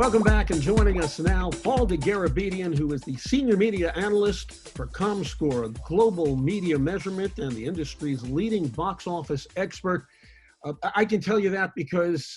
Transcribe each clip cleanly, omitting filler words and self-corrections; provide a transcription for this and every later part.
Welcome back, and joining us now, Paul Dergarabedian, who is the Senior Media Analyst for Comscore, a global media measurement and the industry's leading box office expert. I can tell you that because,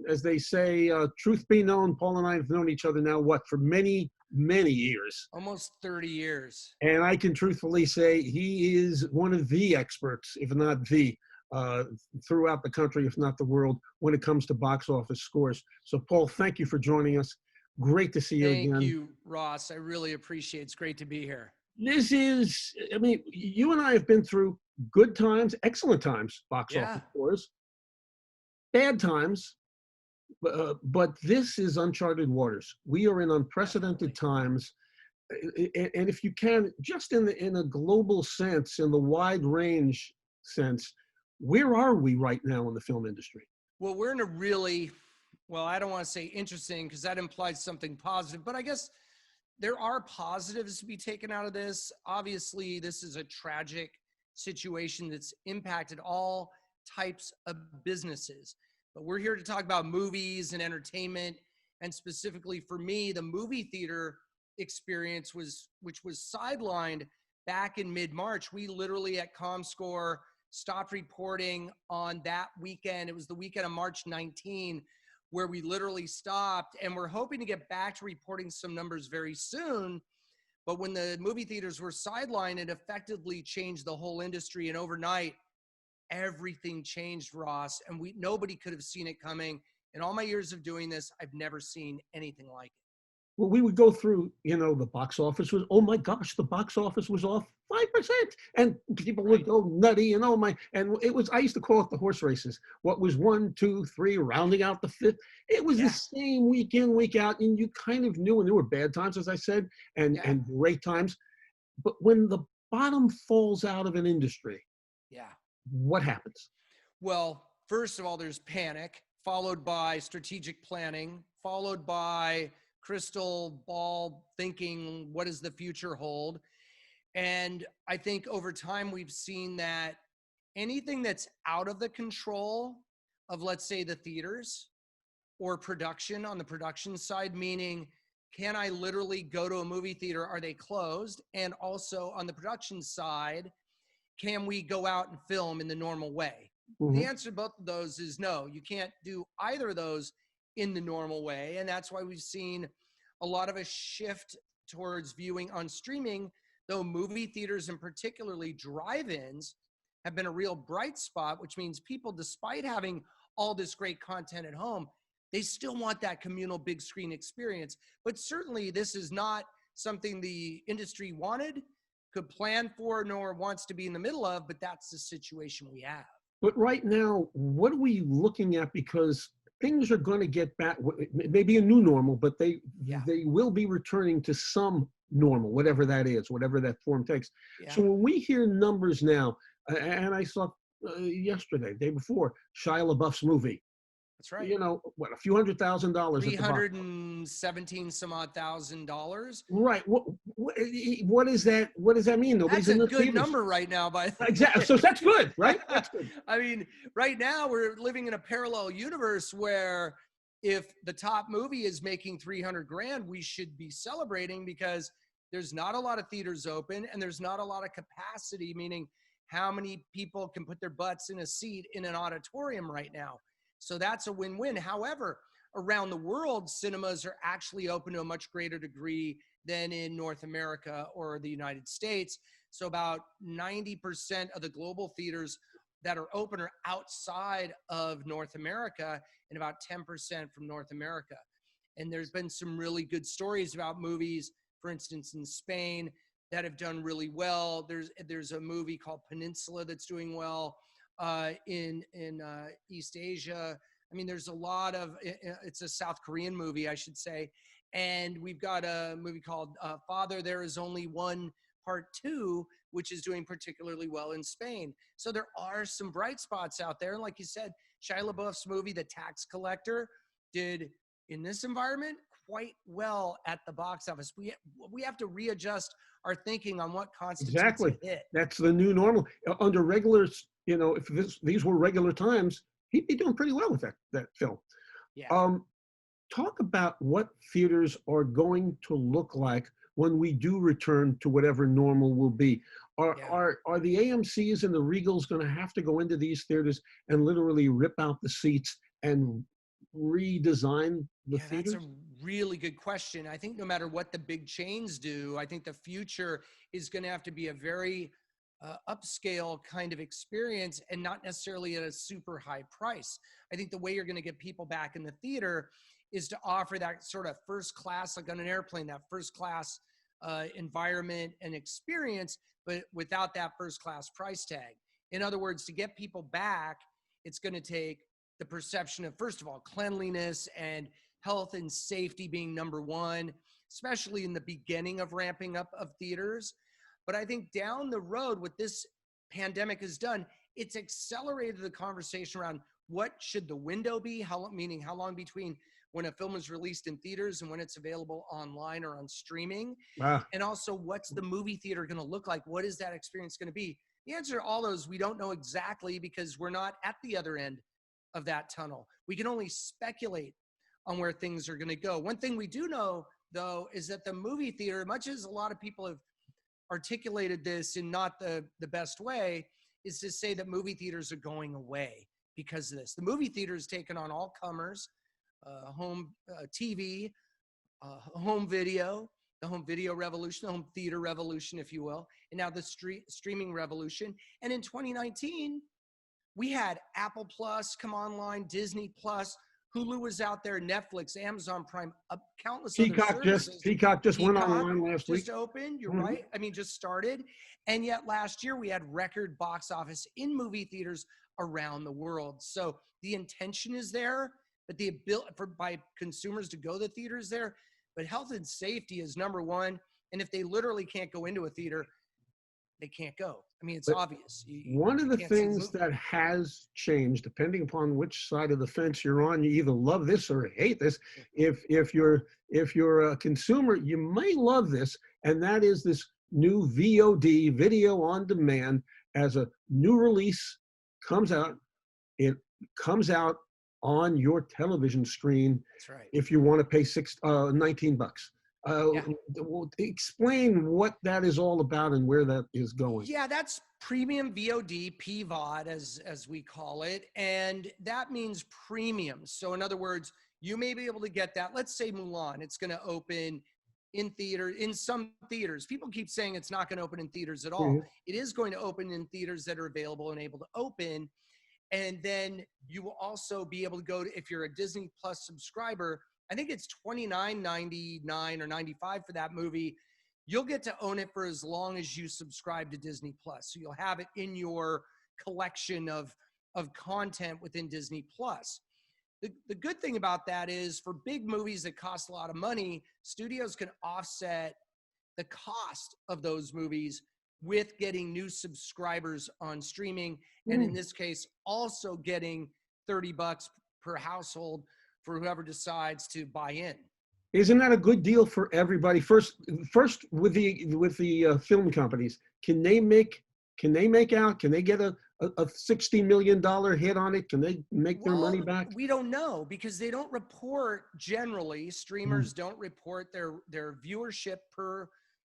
as they say, truth be known, Paul and I have known each other now, for many, many years. Almost 30 years. And I can truthfully say he is one of the experts, if not the, throughout the country, if not the world, when it comes to box office scores. So, Paul, thank you for joining us. Great to see you again. Thank you, Ross. I really appreciate it. It's great to be here. This is, I mean, you and I have been through good times, excellent times, box office scores, bad times, but this is uncharted waters. We are in unprecedented times. And if you can, just in a global sense, in the wide range sense, where are we right now in the film industry? Well, we're in a really, well, I don't want to say interesting because that implies something positive, but I guess there are positives to be taken out of this. Obviously, this is a tragic situation that's impacted all types of businesses. But we're here to talk about movies and entertainment. And specifically for me, the movie theater experience which was sidelined back in mid-March. We literally at Comscore stopped reporting on that weekend. It was the weekend of March 19, where we literally stopped, and we're hoping to get back to reporting some numbers very soon. But when the movie theaters were sidelined, it effectively changed the whole industry. And overnight, everything changed, Ross, and nobody could have seen it coming. In all my years of doing this, I've never seen anything like it. Well, we would go through, the box office was, oh my gosh, the box office was off 5%. And people would go nutty and I used to call it the horse races. What was 1, 2, 3, rounding out the fifth. It was the same week in, week out. And you kind of knew, and there were bad times, as I said, and great times. But when the bottom falls out of an industry, what happens? Well, first of all, there's panic, followed by strategic planning, followed by crystal ball thinking, what does the future hold? And I think over time we've seen that anything that's out of the control of, let's say, the theaters or production on the production side, meaning can I literally go to a movie theater? Are they closed? And also on the production side, can we go out and film in the normal way? Mm-hmm. The answer to both of those is no. You can't do either of those in the normal way. And that's why we've seen a lot of a shift towards viewing on streaming, though movie theaters and particularly drive-ins have been a real bright spot, which means people, despite having all this great content at home, they still want that communal big screen experience. But certainly this is not something the industry wanted, could plan for, nor wants to be in the middle of, but that's the situation we have. But right now, what are we looking at? Because things are going to get back, maybe a new normal, but they will be returning to some normal, whatever that is, whatever that form takes. Yeah. So when we hear numbers now, and I saw yesterday, day before, Shia LaBeouf's movie. That's right. A few $100,000. $317 some odd $1,000. Right. What is that? What does that mean? Nobody's that's in a the good theaters. Number right now. Exactly. So that's good, right? That's good. I mean, right now we're living in a parallel universe where if the top movie is making $300,000, we should be celebrating because there's not a lot of theaters open and there's not a lot of capacity, meaning how many people can put their butts in a seat in an auditorium right now. So that's a win-win. However, around the world, cinemas are actually open to a much greater degree than in North America or the United States. So about 90% of the global theaters that are open are outside of North America and about 10% from North America. And there's been some really good stories about movies, for instance, in Spain that have done really well. There's a movie called Peninsula that's doing well. In East Asia. I mean, there's a lot of, it's a South Korean movie, I should say. And we've got a movie called Father, There Is Only One Part 2, which is doing particularly well in Spain. So there are some bright spots out there. And like you said, Shia LaBeouf's movie, The Tax Collector, did, in this environment, quite well at the box office. We have to readjust our thinking on what constitutes a hit. That's the new normal. Under regular, if these were regular times, he'd be doing pretty well with that film. Yeah. talk about what theaters are going to look like when we do return to whatever normal will be. Yeah. Are the AMC's and the Regals going to have to go into these theaters and literally rip out the seats and redesign the Yeah, that's a theaters? really good question. I think no matter what the big chains do, I think the future is going to have to be a very upscale kind of experience and not necessarily at a super high price. I think the way you're going to get people back in the theater is to offer that sort of first class, like on an airplane, that first class environment and experience, but without that first class price tag. In other words, to get people back, it's going to take the perception of, first of all, cleanliness and health and safety being number one, especially in the beginning of ramping up of theaters. But I think down the road, what this pandemic has done, it's accelerated the conversation around what should the window be, meaning how long between when a film is released in theaters and when it's available online or on streaming, Ah, and also what's the movie theater going to look like? What is that experience going to be? The answer to all those, we don't know exactly because we're not at the other end of that tunnel. We can only speculate on where things are going to go. One thing we do know, though, is that the movie theater, much as a lot of people have articulated this in not the best way, is to say that movie theaters are going away because of this. The movie theater has taken on all comers, home TV, home video, the home video revolution, the home theater revolution, if you will, and now the streaming revolution. And in 2019, we had Apple Plus come online, Disney Plus, Hulu was out there, Netflix, Amazon Prime, countless other services. Peacock just went Peacock online last week. just opened, you're Mhm. right. I mean, just started. And yet last year we had record box office in movie theaters around the world. So the intention is there, but the ability by consumers to go to the theaters there, but health and safety is number one. And if they literally can't go into a theater, they can't go. I mean, it's But obvious. one of You the can't see the things movie. that has changed, depending upon which side of the fence you're on, you either love this or hate this. If you're a consumer, you may love this, and that is this new VOD, video on demand, as a new release comes out. It comes out on your television screen That's right. if you want to pay 19 bucks. Yeah. Explain what that is all about and where that is going. Yeah, that's premium VOD, PVOD as we call it. And that means premium. So in other words, you may be able to get that. Let's say Mulan, it's going to open in some theaters. People keep saying it's not going to open in theaters at all. Mhm. It is going to open in theaters that are available and able to open. And then you will also be able to go to, if you're a Disney Plus subscriber, I think it's $29.99 or 95 for that movie. You'll get to own it for as long as you subscribe to Disney Plus. So you'll have it in your collection of content within Disney Plus. The good thing about that is for big movies that cost a lot of money, studios can offset the cost of those movies with getting new subscribers on streaming. And in this case, also getting 30 bucks per household for whoever decides to buy in. Isn't that a good deal for everybody? First, with the film companies, can they make out? Can they get a $60 million hit on it? Can they make their money Well, back? we don't know because they don't report generally. Streamers don't report their viewership per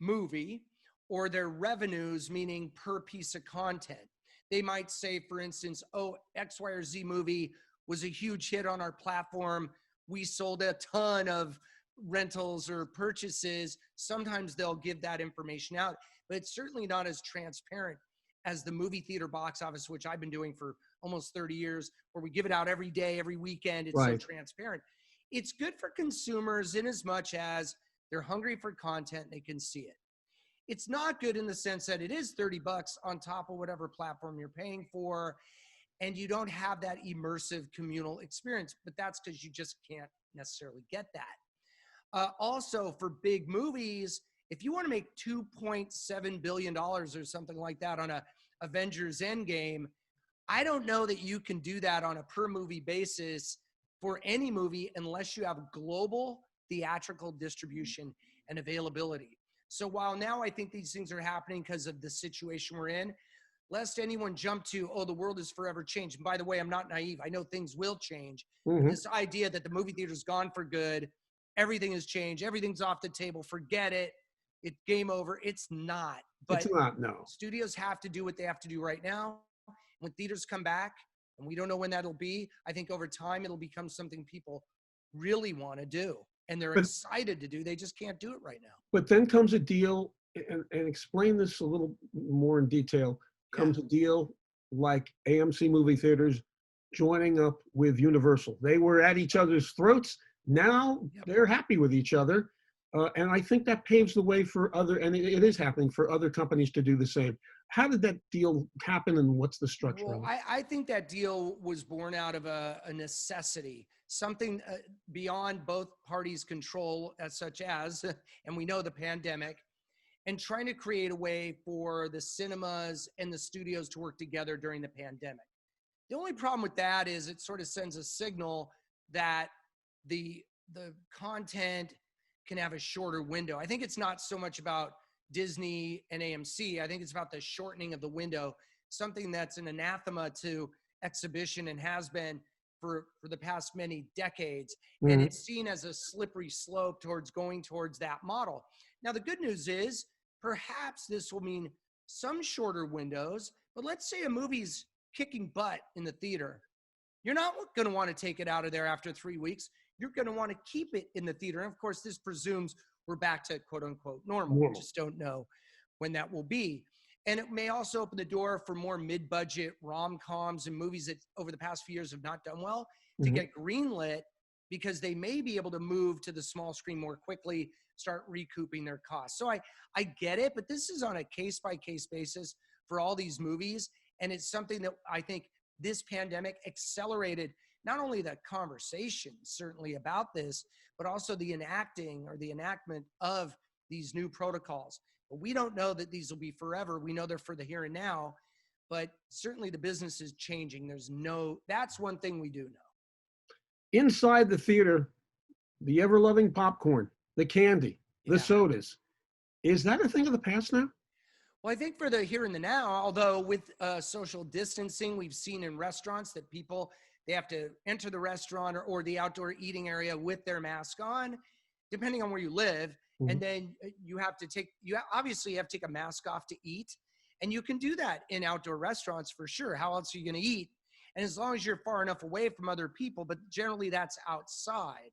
movie or their revenues, meaning per piece of content. They might say, for instance, oh, X, Y, or Z movie was a huge hit on our platform. We sold a ton of rentals or purchases. Sometimes they'll give that information out, but it's certainly not as transparent as the movie theater box office, which I've been doing for almost 30 years, where we give it out every day, every weekend. It's so Right. transparent. It's good for consumers in as much as they're hungry for content, they can see it. It's not good in the sense that it is 30 bucks on top of whatever platform you're paying for, and you don't have that immersive communal experience, but that's because you just can't necessarily get that. Also, for big movies, if you want to make $2.7 billion or something like that on a Avengers Endgame, I don't know that you can do that on a per movie basis for any movie unless you have global theatrical distribution and availability. So while now I think these things are happening because of the situation we're in, lest anyone jump to, oh, the world is forever changed. And by the way, I'm not naive. I know things will change. But this idea that the movie theater's gone for good, everything has changed, everything's off the table, forget it, it's game over. It's not. But It's not, no. studios have to do what they have to do right now. When theaters come back, and we don't know when that'll be, I think over time it'll become something people really want to do. And they're excited to do. They just can't do it right now. But then comes a deal, and explain this a little more in detail, comes a deal like AMC movie theaters joining up with Universal. They were at each other's throats. Now they're happy with each other. And I think that paves the way for other, and it is happening for other companies to do the same. How did that deal happen, and what's the structure Well, of it? I think that deal was born out of a necessity, something beyond both parties' control, such as, and we know the pandemic, and trying to create a way for the cinemas and the studios to work together during the pandemic. The only problem with that is it sort of sends a signal that the content can have a shorter window. I think it's not so much about Disney and AMC. I think it's about the shortening of the window, something that's an anathema to exhibition and has been for the past many decades. And it's seen as a slippery slope towards going towards that model. Now, the good news is perhaps this will mean some shorter windows, but let's say a movie's kicking butt in the theater. You're not going to want to take it out of there after 3 weeks. You're going to want to keep it in the theater. And of course, this presumes we're back to quote unquote normal. We just don't know when that will be. And it may also open the door for more mid-budget rom-coms and movies that over the past few years have not done well to get greenlit, because they may be able to move to the small screen more quickly, start recouping their costs. So I get it, but this is on a case-by-case basis for all these movies. And it's something that I think this pandemic accelerated not only the conversation certainly about this, but also the enactment of these new protocols. But we don't know that these will be forever. We know they're for the here and now, but certainly the business is changing. That's one thing we do know. Inside the theater, the ever-loving popcorn, the candy, the sodas, is that a thing of the past now? Well, I think for the here and the now, although with social distancing, we've seen in restaurants that they have to enter the restaurant or the outdoor eating area with their mask on, depending on where you live. And then you obviously have to take a mask off to eat. And you can do that in outdoor restaurants for sure. How else are you going to eat? And as long as you're far enough away from other people, but generally that's outside.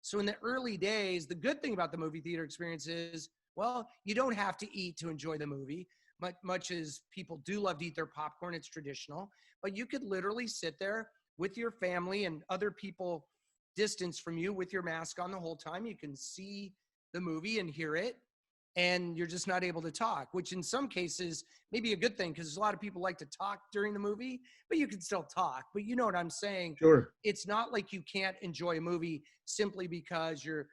So in the early days, the good thing about the movie theater experience is, well, you don't have to eat to enjoy the movie, much as people do love to eat their popcorn. It's traditional, but you could literally sit there with your family and other people distance from you with your mask on the whole time. You can see the movie and hear it, and you're just not able to talk, which in some cases may be a good thing, because a lot of people like to talk during the movie, but you can still talk. But you know what I'm saying? Sure. It's not like you can't enjoy a movie simply because you're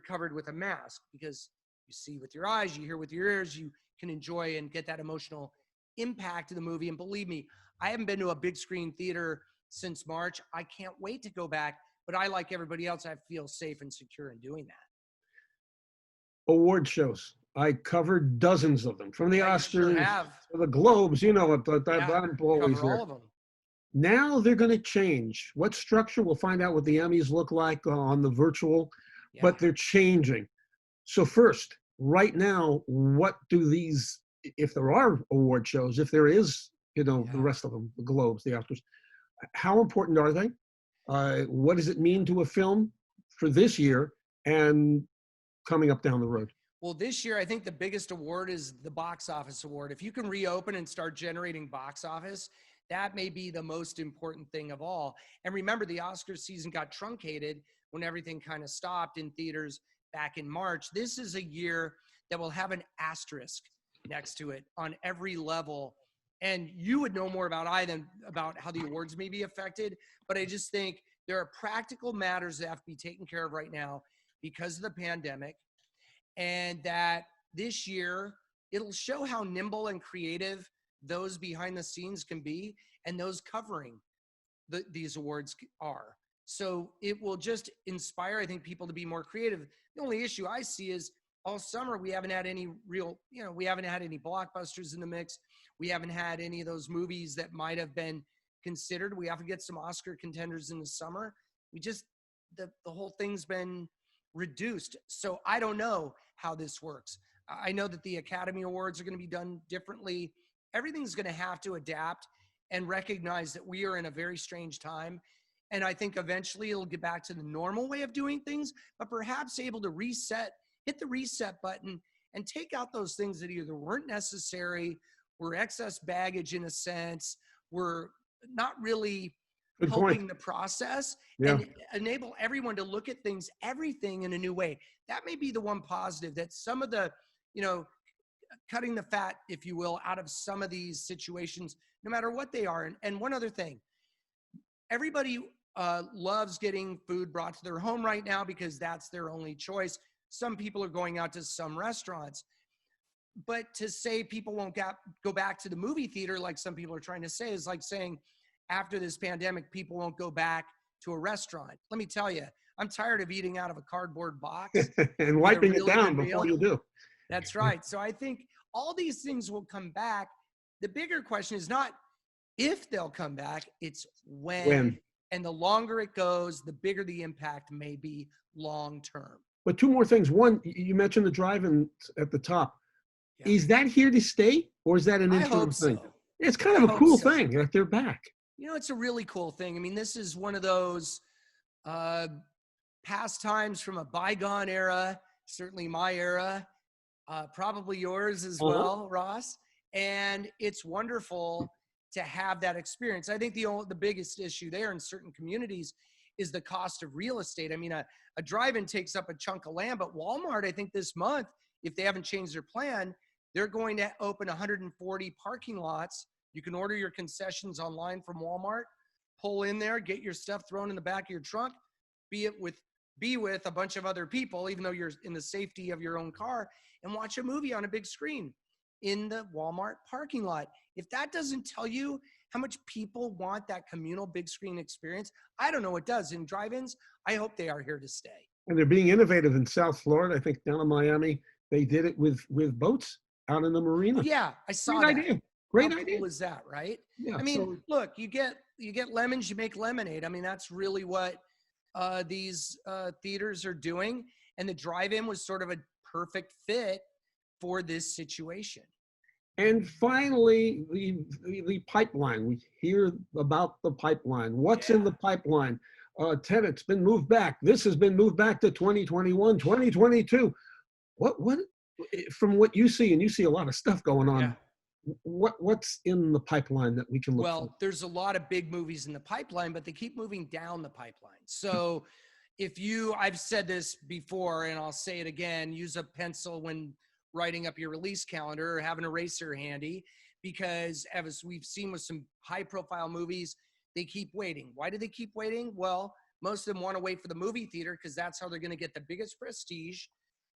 covered with a mask, because you see with your eyes, you hear with your ears, you can enjoy and get that emotional impact of the movie. And believe me, I haven't been to a big screen theater since March. I can't wait to go back, but I, like everybody else, I feel safe and secure in doing that. Award shows. I covered dozens of them, from the Oscars to the Globes, you know, but I'm always Cover there. all of them. Now they're going to change. What structure? We'll find out what the Emmys look like on the virtual, but they're changing. So first, right now, what do these, if there are award shows, if there is, the rest of them, the Globes, the Oscars, how important are they? What does it mean to a film for this year and coming up down the road? Well, this year, I think the biggest award is the box office award. If you can reopen and start generating box office, that may be the most important thing of all. And remember, the Oscar season got truncated when everything kind of stopped in theaters back in March. This is a year that will have an asterisk next to it on every level. And you would know more about about how the awards may be affected. But I just think there are practical matters that have to be taken care of right now because of the pandemic. And that this year, it'll show how nimble and creative those behind the scenes can be, and those covering these awards are. So it will just inspire, I think, people to be more creative. The only issue I see is all summer, we haven't had any real, we haven't had any blockbusters in the mix. We haven't had any of those movies that might have been considered. We often get some Oscar contenders in the summer. We just, the whole thing's been reduced. So I don't know how this works. I know that the Academy Awards are going to be done differently. Everything's going to have to adapt and recognize that we are in a very strange time. And I think eventually it'll get back to the normal way of doing things, but perhaps able to hit the reset button and take out those things that either weren't necessary, were excess baggage in a sense, were not really helping the process, and enable everyone to look at everything in a new way. That may be the one positive, that some of the, cutting the fat, if you will, out of some of these situations, no matter what they are. And one other thing, everybody loves getting food brought to their home right now because that's their only choice. Some people are going out to some restaurants. But to say people won't go back to the movie theater, like some people are trying to say, is like saying after this pandemic, people won't go back to a restaurant. Let me tell you, I'm tired of eating out of a cardboard box and wiping it down before you do. That's right. So I think all these things will come back. The bigger question is not if they'll come back, it's when. And the longer it goes, the bigger the impact may be long term. But two more things. One, you mentioned the drive-in at the top. Yeah. Is that here to stay, or is that an interim thing? So. It's kind of a cool thing that they're back. It's a really cool thing. I mean, this is one of those pastimes from a bygone era, certainly my era, probably yours as well, Ross. And it's wonderful to have that experience. I think the biggest issue there in certain communities is the cost of real estate. I mean, a drive-in takes up a chunk of land, but Walmart, I think this month, if they haven't changed their plan, they're going to open 140 parking lots. You can order your concessions online from Walmart, pull in there, get your stuff thrown in the back of your trunk, be with a bunch of other people, even though you're in the safety of your own car, and watch a movie on a big screen in the Walmart parking lot. If that doesn't tell you how much people want that communal big screen experience, I don't know what does. In drive-ins, I hope they are here to stay. And they're being innovative in South Florida. I think down in Miami, they did it with boats out in the marina. Oh, yeah, I saw Great that. Idea. Great How idea. cool is that, right? Yeah. I mean, look, you get lemons, you make lemonade. I mean, that's really what these theaters are doing. And the drive-in was sort of a perfect fit for this situation. And finally, the pipeline. We hear about the pipeline. What's in the pipeline? Tenet's been moved back. This has been moved back to 2021, 2022. What from what you see, and you see a lot of stuff going on, what's in the pipeline that we can look for? Well, there's a lot of big movies in the pipeline, but they keep moving down the pipeline. So I've said this before, and I'll say it again, use a pencil when writing up your release calendar or have an eraser handy, because as we've seen with some high profile movies, they keep waiting. Why do they keep waiting? Well, most of them want to wait for the movie theater because that's how they're going to get the biggest prestige,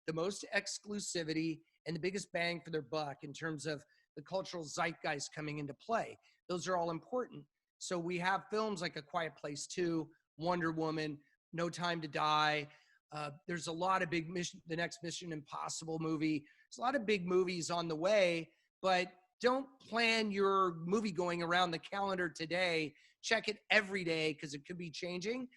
the most exclusivity, and the biggest bang for their buck in terms of the cultural zeitgeist coming into play. Those are all important. So we have films like A Quiet Place 2, Wonder Woman, No Time to Die. There's a lot of big the next Mission Impossible movie. There's a lot of big movies on the way, but don't plan your movie going around the calendar today. Check it every day because it could be changing.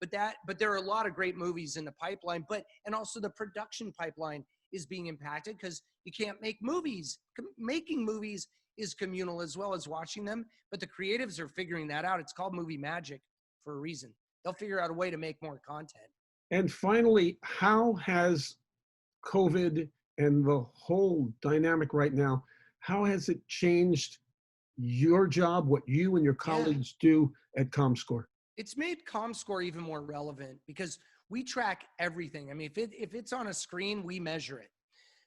But there are a lot of great movies in the pipeline, and also the production pipeline is being impacted because you can't make movies. Making movies is communal as well as watching them, but the creatives are figuring that out. It's called movie magic for a reason. They'll figure out a way to make more content. And finally, how has COVID and the whole dynamic right now, how has it changed your job, what you and your colleagues do at Comscore? It's made Comscore even more relevant because we track everything. I mean, if it's on a screen, we measure it.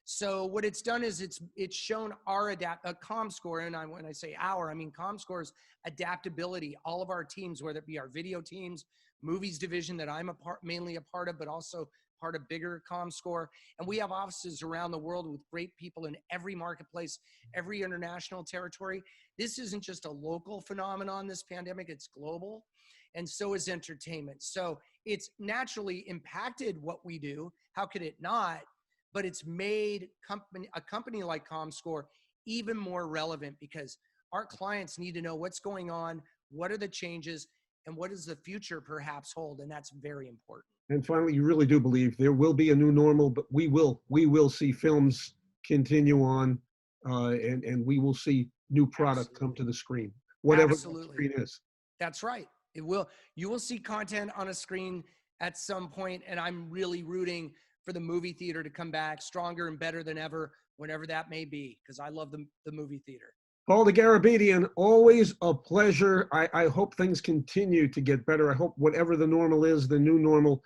So what it's done is it's shown our Comscore, and when I say our, I mean Comscore's adaptability. All of our teams, whether it be our video teams, movies division that I'm mainly a part of, but also part of bigger Comscore. And we have offices around the world with great people in every marketplace, every international territory. This isn't just a local phenomenon, this pandemic, it's global. And so is entertainment. So it's naturally impacted what we do. How could it not? but it's made a company like Comscore even more relevant because our clients need to know what's going on, what are the changes, and what does the future perhaps hold, and that's very important. And finally, you really do believe there will be a new normal, but we will see films continue on, and we will see new product come to the screen, whatever the screen is. That's right. It will. You will see content on a screen at some point, and I'm really rooting for the movie theater to come back stronger and better than ever, whenever that may be, because I love the movie theater. Paul Dergarabedian, always a pleasure. I hope things continue to get better. I hope whatever the normal is, the new normal,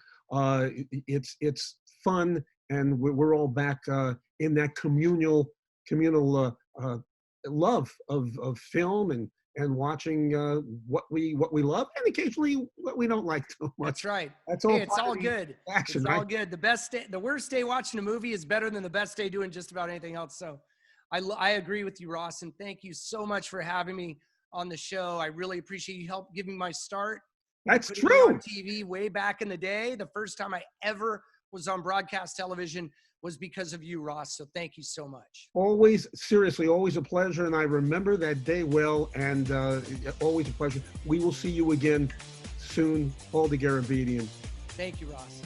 it's fun, and we're all back in that communal love of film and watching what we love, and occasionally what we don't like too much. That's right. That's all. Hey, it's all good. Action, it's right? all good. The worst day watching a movie is better than the best day doing just about anything else. So I agree with you, Ross, and thank you so much for having me on the show. I really appreciate you help giving my start. That's true. On TV way back in the day. The first time I ever was on broadcast television was because of you, Ross. So thank you so much. Always, seriously, always a pleasure. And I remember that day well, and always a pleasure. We will see you again soon. Paul Dergarabedian. Thank you, Ross.